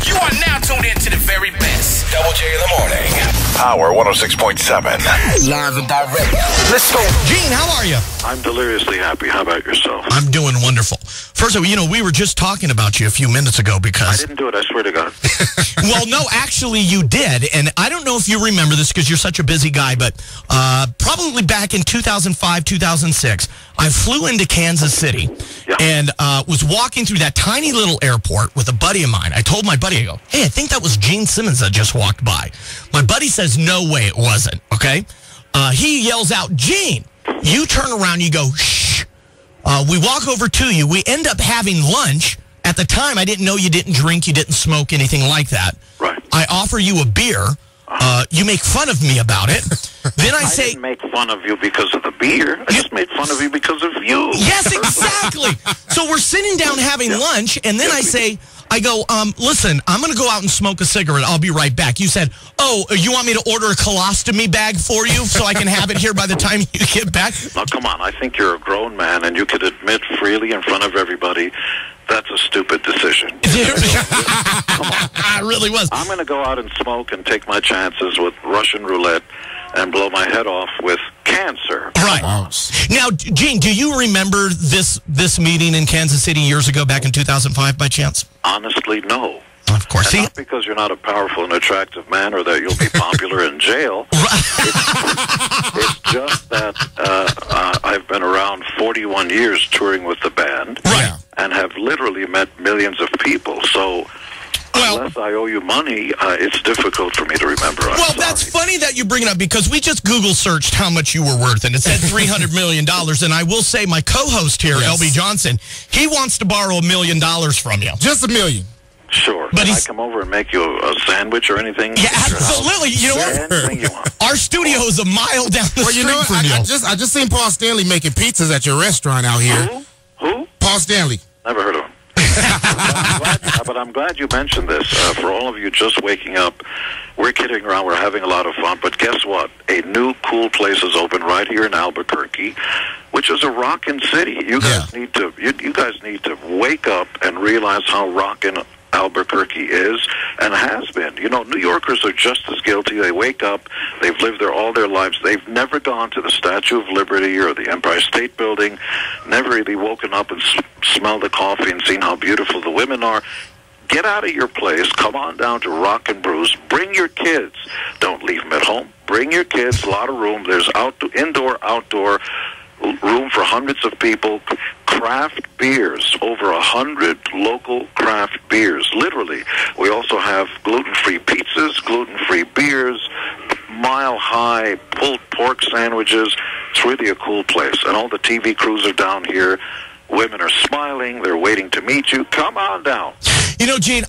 You are now tuned in to the very best. Double J in the morning. Power 106.7. Live and direct. Let's go. Gene, how are you? I'm deliriously happy. How about yourself? I'm doing wonderful. First of all, we were just talking about you a few minutes ago because... I didn't do it, I swear to God. Well, no, actually you did. And I don't know if you remember this because you're such a busy guy, but probably back in 2005, 2006, I flew into Kansas City and was walking through that tiny little airport with a buddy of mine. I told my buddy, I go, hey, I think that was Gene Simmons that just walked by. My buddy says, no way it wasn't, okay? He yells out, Gene! You turn around, you go, shh. We walk over to you. We end up having lunch. At the time, I didn't know you didn't drink, you didn't smoke, anything like that. Right. I offer you a beer. You make fun of me about it. Then I say... didn't make fun of you because of the beer. I just made fun of you because of you. Yes, exactly. So we're sitting down having lunch, and then I go, listen, I'm going to go out and smoke a cigarette. I'll be right back. You said, oh, you want me to order a colostomy bag for you so I can have it here by the time you get back? Now, come on. I think you're a grown man, and you could admit freely in front of everybody that's a stupid decision. Come on. It really was. I'm going to go out and smoke and take my chances with Russian roulette and blow my head off with cancer. Right. Now, Gene, do you remember this meeting in Kansas City years ago, back in 2005, by chance? Honestly, no. Of course. And not because you're not a powerful and attractive man or that you'll be popular in jail. It's just that I've been around 41 years touring with the band and have literally met millions of people. So unless I owe you money, it's difficult for me to remember. That's funny that you bring it up because we just Google searched how much you were worth, and it said $300 million. And I will say my co-host here, LB Johnson, he wants to borrow $1 million from you. Just $1 million. Sure. But can I come over and make you a sandwich or anything? Yeah, absolutely. You know what? Anything you want. Our studio is a mile down the street from you. I just seen Paul Stanley making pizzas at your restaurant out here. Who? Paul Stanley. Never heard of him. But I'm glad you mentioned this. For all of you just waking up, we're kidding around. We're having a lot of fun. But guess what? A new cool place is open right here in Albuquerque, which is a rockin' city. You guys need to. You guys need to wake up and realize how rockin' Albuquerque is and has been. You know, New Yorkers are just as guilty. They wake up, they've lived there all their lives. They've never gone to the Statue of Liberty or the Empire State Building, never really woken up and smelled the coffee and seen how beautiful the women are. Get out of your place. Come on down to Rock and Brews. Bring your kids. Don't leave them at home. Bring your kids. A lot of room. There's indoor, outdoor room for hundreds of people. Craft beers, over 100 local craft beers, literally. We also have gluten-free pizzas, gluten-free beers, mile-high pulled pork sandwiches. It's really a cool place. And all the TV crews are down here. Women are smiling. They're waiting to meet you. Come on down. You know, Gene,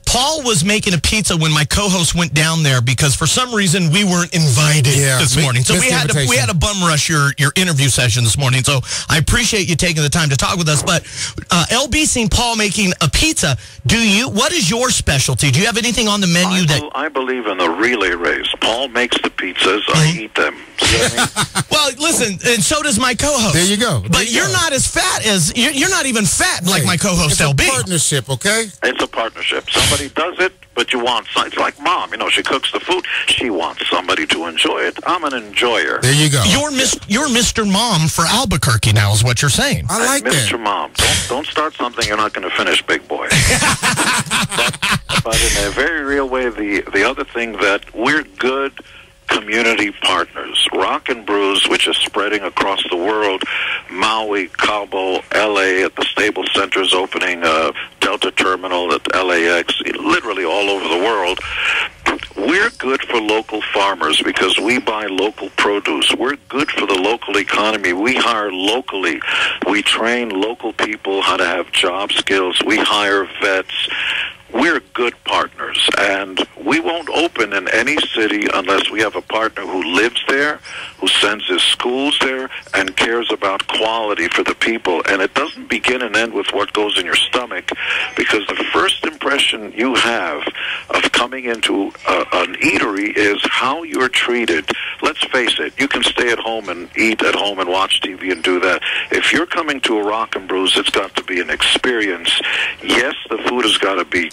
Paul was making a pizza when my co-host went down there because for some reason we weren't invited this morning. So we had to bum rush your interview session this morning. So I appreciate you taking the time to talk with us. But LB seen Paul making a pizza. What is your specialty? Do you have anything on the menu I believe in the relay race. Paul makes the pizzas. I eat them. See what I mean? Well, listen, and so does my co-host. There you go. But you're not as fat as you're not even fat like my co-host LB. It's a partnership, okay? It's a partnership. Somebody does it, but you want some. It's like Mom. You know, she cooks the food. She wants somebody to enjoy it. I'm an enjoyer. There you go. You're Mr. Mom for Albuquerque now is what you're saying. I like that. Mr. Mom. Don't start something you're not going to finish, big boy. but in a very real way, the other thing that we're good community partners. Rock and Brews, which is spreading across the world, Maui, Cabo, L.A., at the Staples Center is opening, Delta Terminal at LAX, literally all over the world. We're good for local farmers because we buy local produce. We're good for the local economy. We hire locally. We train local people how to have job skills. We hire vets. We're good partners, and we won't open in any city unless we have a partner who lives there, who sends his schools there, and cares about quality for the people. And it doesn't begin and end with what goes in your stomach, because the first impression you have of coming into an eatery is how you're treated. Let's face it, you can stay at home and eat at home and watch TV and do that. If you're coming to a Rock and Brews, it's got to be an experience. Yes, the food has got to be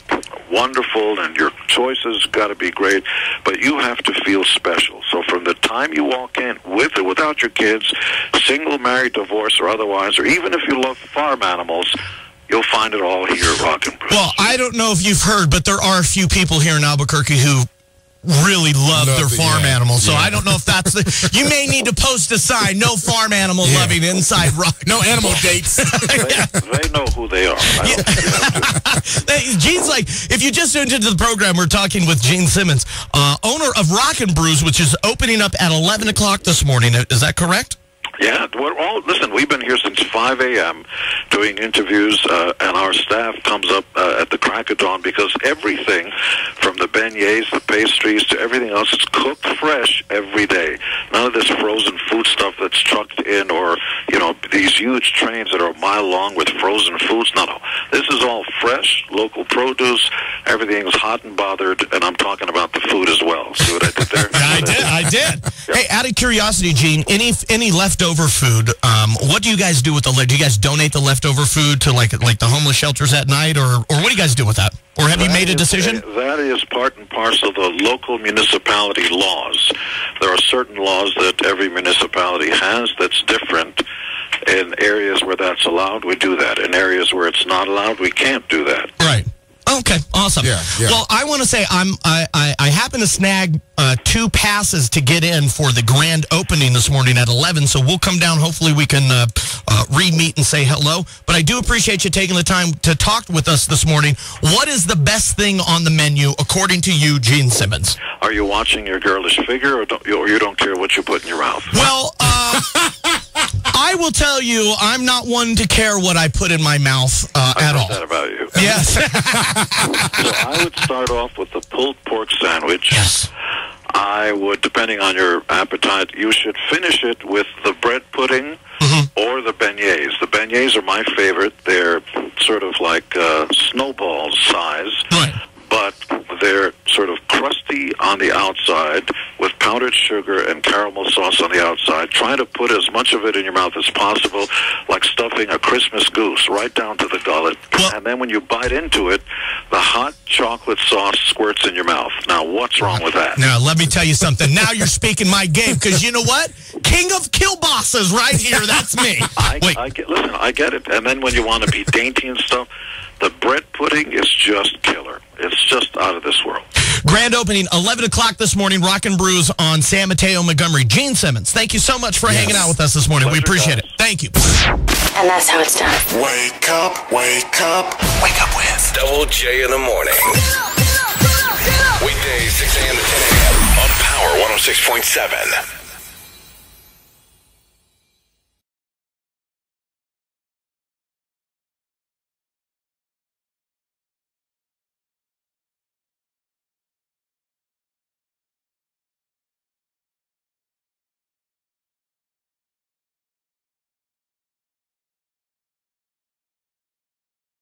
wonderful, and your choices got to be great, but you have to feel special. So from the time you walk in, with or without your kids, single, married, divorced, or otherwise, or even if you love farm animals, you'll find it all here at Rockin' Brews. Well, I don't know if you've heard, but there are a few people here in Albuquerque who really love their farm animals. So I don't know if that's the... You may need to post a sign, no farm animal loving inside rock. No animal dates. They know who they are. Gene's like, if you just tuned into the program, we're talking with Gene Simmons, owner of Rockin' Brews, which is opening up at 11 o'clock this morning. Is that correct? Yeah, listen, we've been here since 5 a.m. doing interviews, and our staff comes up at the crack of dawn because everything from the beignets, the pastries, to everything else is cooked fresh every day. None of this frozen food stuff that's trucked in or, these huge trains that are a mile long with frozen foods. No. This is all fresh, local produce. Everything's hot and bothered, and I'm talking about the food as well. See what I did there? I did. Yep. Hey, out of curiosity, Gene, any leftover food, what do you guys do with do you guys donate the leftover food to like the homeless shelters at night, or what do you guys do with that? Or have you made a decision? That is part and parcel of the local municipality laws. There are certain laws that every municipality has that's different. In areas where that's allowed, we do that. In areas where it's not allowed, we can't do that. Right. Okay, awesome. Yeah. Well, I want to say I happen to snag 2 passes to get in for the grand opening this morning at 11, so we'll come down. Hopefully we can re-meet and say hello. But I do appreciate you taking the time to talk with us this morning. What is the best thing on the menu, according to you, Gene Simmons? Are you watching your girlish figure, or you don't care what you put in your mouth? Well, I will tell you, I'm not one to care what I put in my mouth at all. I heard that about you. Yes. So I would start off with the pulled pork sandwich. Yes. I would, depending on your appetite, you should finish it with the bread pudding or the beignets. The beignets are my favorite. They're sort of like snowball size. Right. But they're sort of crusty on the outside with powdered sugar and caramel sauce on the outside. Try to put as much of it in your mouth as possible, like stuffing a Christmas goose right down to the gullet. Well, and then when you bite into it, the hot chocolate sauce squirts in your mouth. Now, what's wrong with that? Now, let me tell you something. Now you're speaking my game, because you know what? King of kielbasa's right here. That's me. Listen, I get it. And then when you want to be dainty and stuff, the bread pudding is just killer. It's just out of this world. Grand opening, 11 o'clock this morning, Rockin' Brews on San Mateo, Montgomery. Gene Simmons, thank you so much for hanging out with us this morning. Pleasure, We appreciate guys. it. Thank you. And that's how it's done. Wake up, wake up. Wake up with Double J in the morning. Weekdays 6 a.m. to 10 a.m. On Power 106.7.